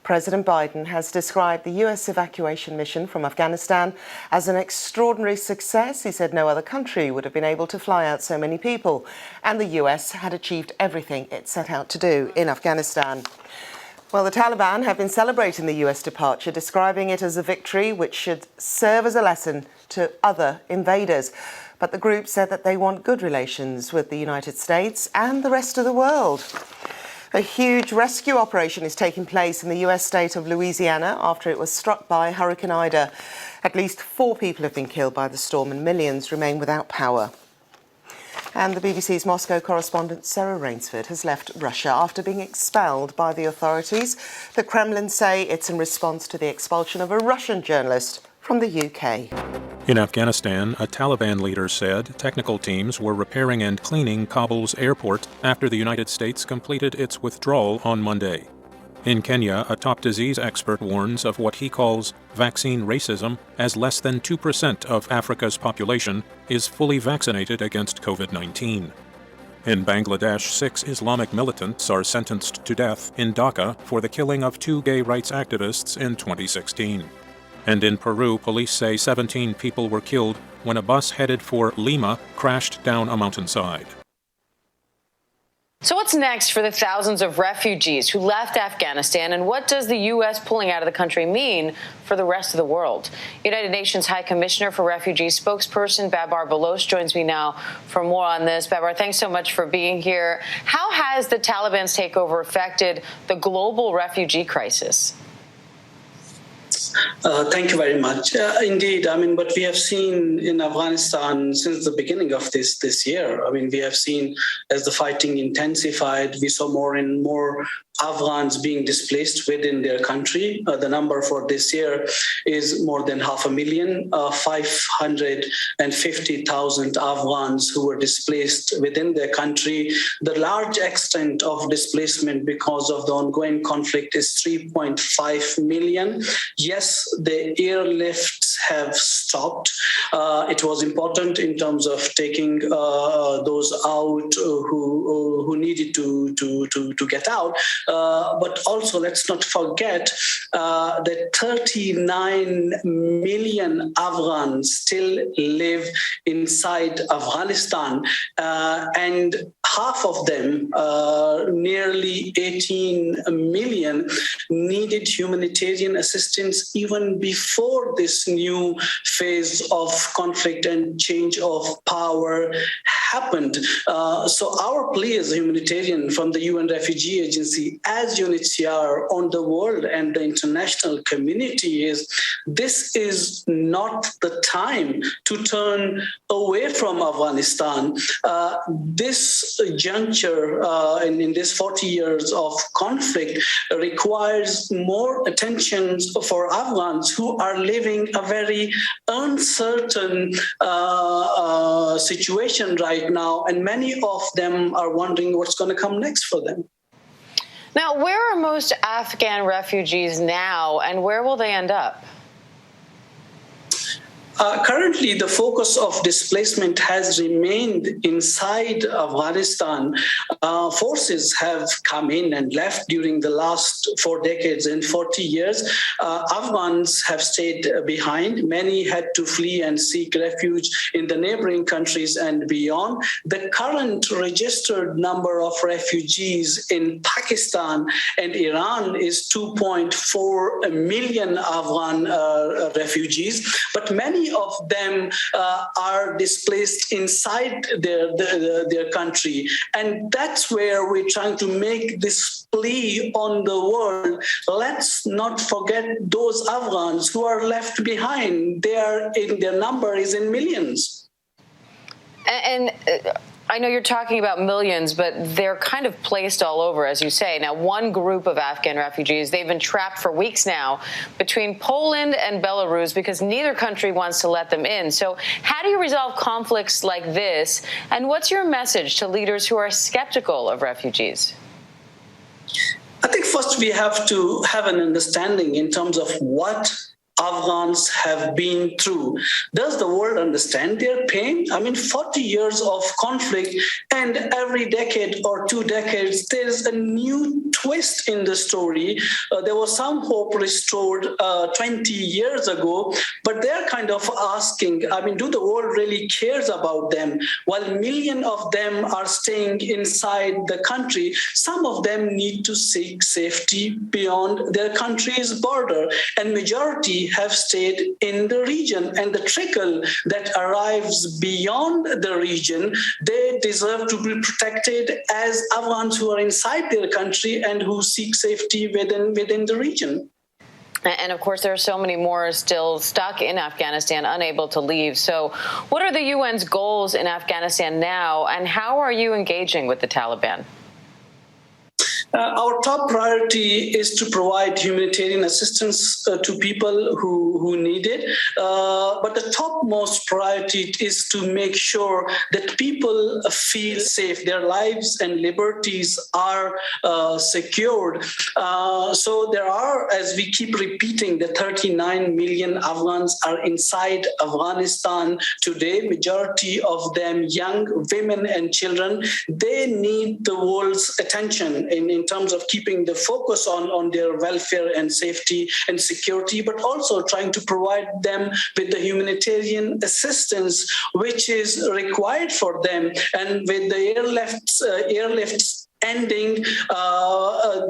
President Biden has described the US evacuation mission from Afghanistan as an extraordinary success. He said no other country would have been able to fly out so many people, and the US had achieved everything it set out to do in Afghanistan. Well, the Taliban have been celebrating the US departure, describing it as a victory which should serve as a lesson to other invaders. But the group said that they want good relations with the United States and the rest of the world. A huge rescue operation is taking place in the US state of Louisiana after it was struck by Hurricane Ida. At least 4 people have been killed by the storm and millions remain without power. And the BBC's Moscow correspondent Sarah Rainsford has left Russia after being expelled by the authorities. The Kremlin say it's in response to the expulsion of a Russian journalist from the UK. In Afghanistan, a Taliban leader said technical teams were repairing and cleaning Kabul's airport after the United States completed its withdrawal on Monday. In Kenya, a top disease expert warns of what he calls vaccine racism, as less than 2% of Africa's population is fully vaccinated against COVID-19. In Bangladesh, 6 Islamic militants are sentenced to death in Dhaka for the killing of 2 gay rights activists in 2016. And in Peru, police say 17 people were killed when a bus headed for Lima crashed down a mountainside. So what's next for the thousands of refugees who left Afghanistan, and what does the U.S. pulling out of the country mean for the rest of the world? United Nations High Commissioner for Refugees spokesperson Babar Baloch joins me now for more on this. Babar, thanks so much for being here. How has the Taliban's takeover affected the global refugee crisis? Thank you very much. Indeed, what we have seen in Afghanistan since the beginning of this year, we have seen as the fighting intensified, we saw more and more Afghans being displaced within their country. The number for this year is more than 500,000, 550,000 Afghans who were displaced within their country. The large extent of displacement because of the ongoing conflict is 3.5 million. Yes, the airlifts have stopped. It was important in terms of taking those out who needed to get out. But also, let's not forget that 39 million Afghans still live inside Afghanistan, and half of them, nearly 18 million, needed humanitarian assistance even before this new phase of conflict and change of power happened. So our plea as a humanitarian from the UN Refugee Agency, as UNHCR, on the world and the international community is, this is not the time to turn away from Afghanistan. This juncture in this 40 years of conflict requires more attention for Afghans who are living a very uncertain situation right now, and many of them are wondering what's going to come next for them. Now, where are most Afghan refugees now, and where will they end up? Currently, the focus of displacement has remained inside Afghanistan. Forces have come in and left during the last 4 decades and 40 years. Afghans have stayed behind. Many had to flee and seek refuge in the neighboring countries and beyond. The current registered number of refugees in Pakistan and Iran is 2.4 million Afghan refugees, but many of them are displaced inside their country. And that's where we're trying to make this plea on the world. Let's not forget those Afghans who are left behind. Their number is in millions. And I know you're talking about millions, but they're kind of placed all over, as you say. Now, one group of Afghan refugees, they've been trapped for weeks now between Poland and Belarus because neither country wants to let them in. So how do you resolve conflicts like this? And what's your message to leaders who are skeptical of refugees? I think first we have to have an understanding in terms of what Afghans have been through. Does the world understand their pain? I mean, 40 years of conflict, and every decade or 2 decades, there's a new twist in the story. There was some hope restored 20 years ago, but they're kind of asking, I mean, do the world really cares about them? While millions of them are staying inside the country, some of them need to seek safety beyond their country's border, and majority have stayed in the region. And the trickle that arrives beyond the region, they deserve to be protected as Afghans who are inside their country and who seek safety within the region. And of course, there are so many more still stuck in Afghanistan, unable to leave. So what are the UN's goals in Afghanistan now, and how are you engaging with the Taliban? Our top priority is to provide humanitarian assistance to people who need it. But the topmost priority is to make sure that people feel safe, their lives and liberties are secured. So there are, as we keep repeating, the 39 million Afghans are inside Afghanistan today, majority of them young women and children. They need the world's attention in terms of keeping the focus on their welfare and safety and security, but also trying to provide them with the humanitarian assistance which is required for them. And with the airlifts ending,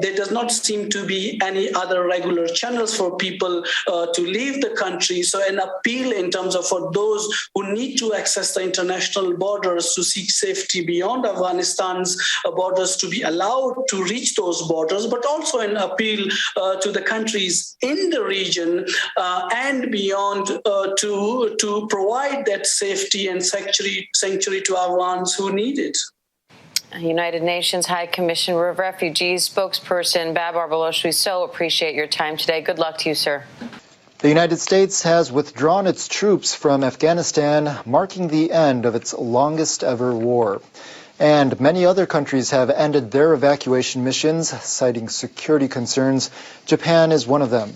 there does not seem to be any other regular channels for people to leave the country. So an appeal in terms of for those who need to access the international borders to seek safety beyond Afghanistan's borders to be allowed to reach those borders, but also an appeal to the countries in the region and beyond to provide that safety and sanctuary to Afghans who need it. United Nations High Commissioner of Refugees spokesperson Babar Baloch, we so appreciate your time today. Good luck to you, sir. The United States has withdrawn its troops from Afghanistan, marking the end of its longest ever war. And many other countries have ended their evacuation missions, citing security concerns. Japan is one of them.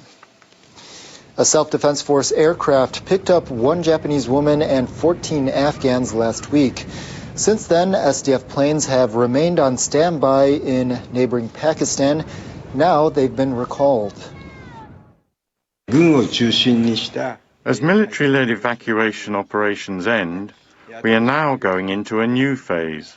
A self-defense force aircraft picked up one Japanese woman and 14 Afghans last week. Since then, SDF planes have remained on standby in neighboring Pakistan. Now they've been recalled. As military-led evacuation operations end, we are now going into a new phase.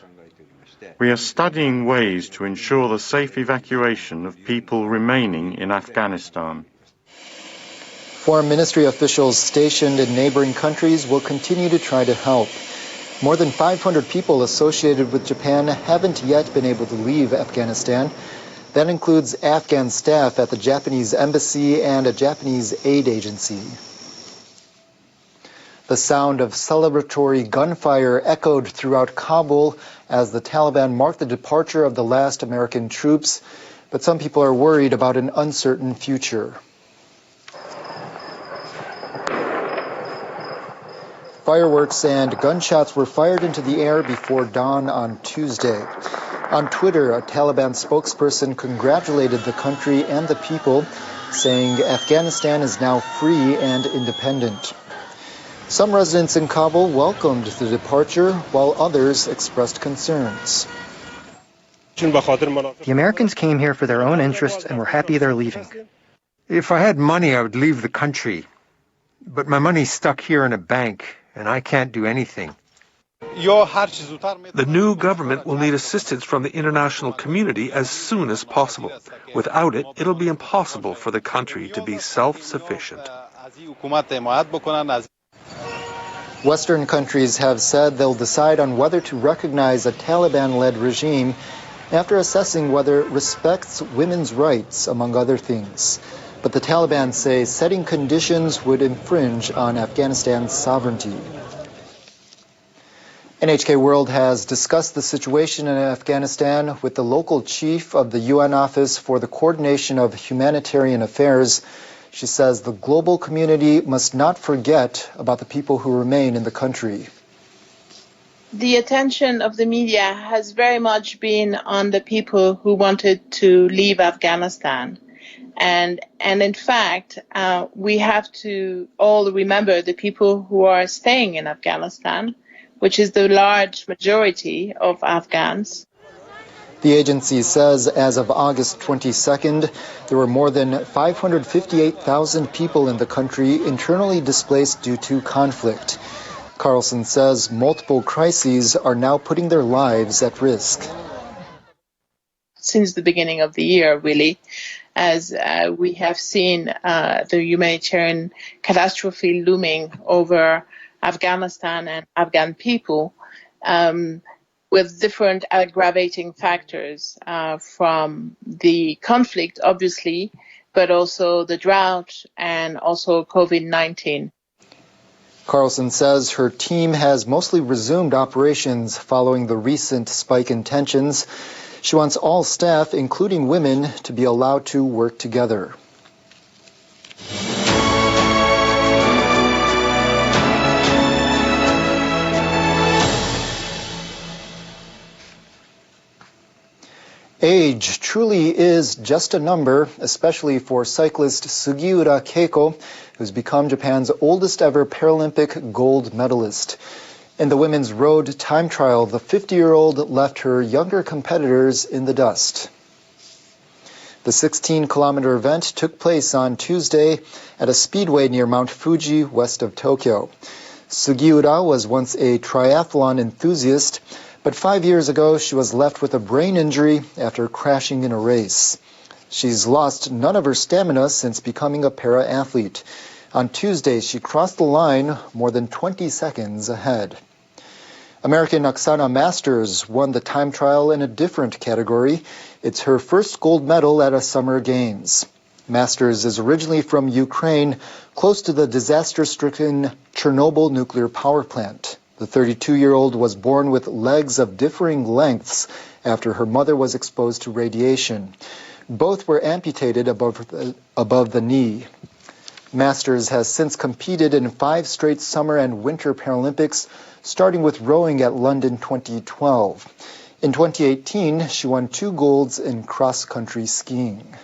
We are studying ways to ensure the safe evacuation of people remaining in Afghanistan. Foreign ministry officials stationed in neighboring countries will continue to try to help. More than 500 people associated with Japan haven't yet been able to leave Afghanistan. That includes Afghan staff at the Japanese embassy and a Japanese aid agency. The sound of celebratory gunfire echoed throughout Kabul as the Taliban marked the departure of the last American troops, but some people are worried about an uncertain future. Fireworks and gunshots were fired into the air before dawn on Tuesday. On Twitter, a Taliban spokesperson congratulated the country and the people, saying Afghanistan is now free and independent. Some residents in Kabul welcomed the departure, while others expressed concerns. The Americans came here for their own interests, and we're happy they're leaving. If I had money, I would leave the country. But my money's stuck here in a bank, and I can't do anything. The new government will need assistance from the international community as soon as possible. Without it, it'll be impossible for the country to be self-sufficient. Western countries have said they'll decide on whether to recognize a Taliban-led regime after assessing whether it respects women's rights, among other things. But the Taliban say setting conditions would infringe on Afghanistan's sovereignty. NHK World has discussed the situation in Afghanistan with the local chief of the UN Office for the Coordination of Humanitarian Affairs. She says the global community must not forget about the people who remain in the country. The attention of the media has very much been on the people who wanted to leave Afghanistan. And in fact, we have to all remember the people who are staying in Afghanistan, which is the large majority of Afghans. The agency says as of August 22nd, there were more than 558,000 people in the country internally displaced due to conflict. Carlson says multiple crises are now putting their lives at risk. Since the beginning of the year, really, as we have seen the humanitarian catastrophe looming over Afghanistan and Afghan people, with different aggravating factors from the conflict, obviously, but also the drought and also COVID-19. Carlson says her team has mostly resumed operations following the recent spike in tensions. She wants all staff, including women, to be allowed to work together. Age truly is just a number, especially for cyclist Sugiura Keiko, who's become Japan's oldest ever Paralympic gold medalist. In the women's road time trial, the 50-year-old left her younger competitors in the dust. The 16-kilometer event took place on Tuesday at a speedway near Mount Fuji, west of Tokyo. Sugiura was once a triathlon enthusiast, but 5 years ago she was left with a brain injury after crashing in a race. She's lost none of her stamina since becoming a para-athlete. On Tuesday, she crossed the line more than 20 seconds ahead. American Oksana Masters won the time trial in a different category. It's her first gold medal at a Summer Games. Masters is originally from Ukraine, close to the disaster-stricken Chernobyl nuclear power plant. The 32-year-old was born with legs of differing lengths after her mother was exposed to radiation. Both were amputated above the knee. Masters has since competed in 5 straight summer and winter Paralympics, starting with rowing at London 2012. In 2018, she won 2 golds in cross-country skiing.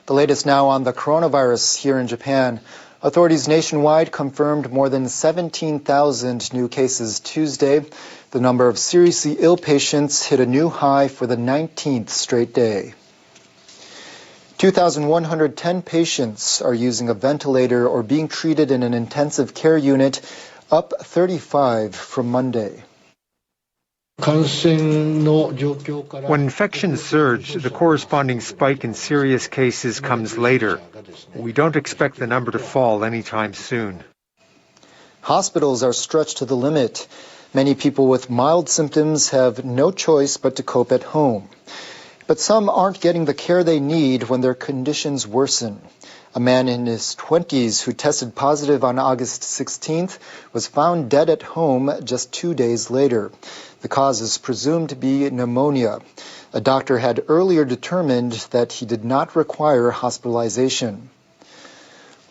The latest now on the coronavirus here in Japan. Authorities nationwide confirmed more than 17,000 new cases Tuesday. The number of seriously ill patients hit a new high for the 19th straight day. 2,110 patients are using a ventilator or being treated in an intensive care unit, up 35 from Monday. When infections surge, the corresponding spike in serious cases comes later. We don't expect the number to fall anytime soon. Hospitals are stretched to the limit. Many people with mild symptoms have no choice but to cope at home. But some aren't getting the care they need when their conditions worsen. A man in his 20s who tested positive on August 16th was found dead at home just 2 days later. The cause is presumed to be pneumonia. A doctor had earlier determined that he did not require hospitalization.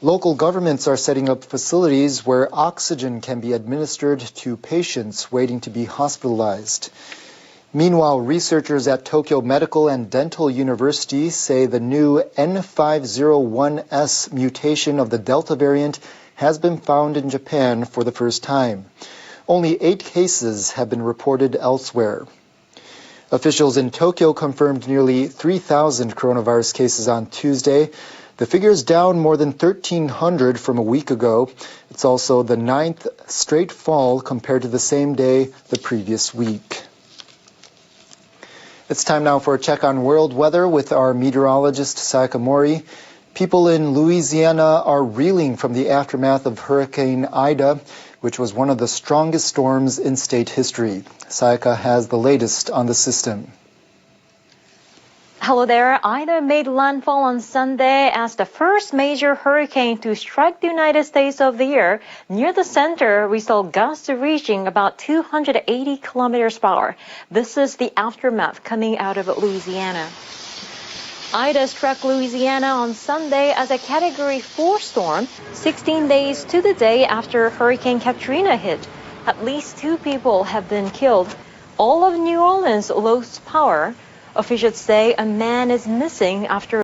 Local governments are setting up facilities where oxygen can be administered to patients waiting to be hospitalized. Meanwhile, researchers at Tokyo Medical and Dental University say the new N501S mutation of the Delta variant has been found in Japan for the first time. Only 8 cases have been reported elsewhere. Officials in Tokyo confirmed nearly 3,000 coronavirus cases on Tuesday. The figure is down more than 1,300 from a week ago. It's also the 9th straight fall compared to the same day the previous week. It's time now for a check on world weather with our meteorologist, Sayaka Mori. People in Louisiana are reeling from the aftermath of Hurricane Ida, which was one of the strongest storms in state history. Sayaka has the latest on the system. Hello there. Ida made landfall on Sunday as the first major hurricane to strike the United States of the year. Near the center, we saw gusts reaching about 280 kilometers per hour. This is the aftermath coming out of Louisiana. Ida struck Louisiana on Sunday as a Category 4 storm, 16 days to the day after Hurricane Katrina hit. At least 2 people have been killed. All of New Orleans lost power. Officials say a man is missing after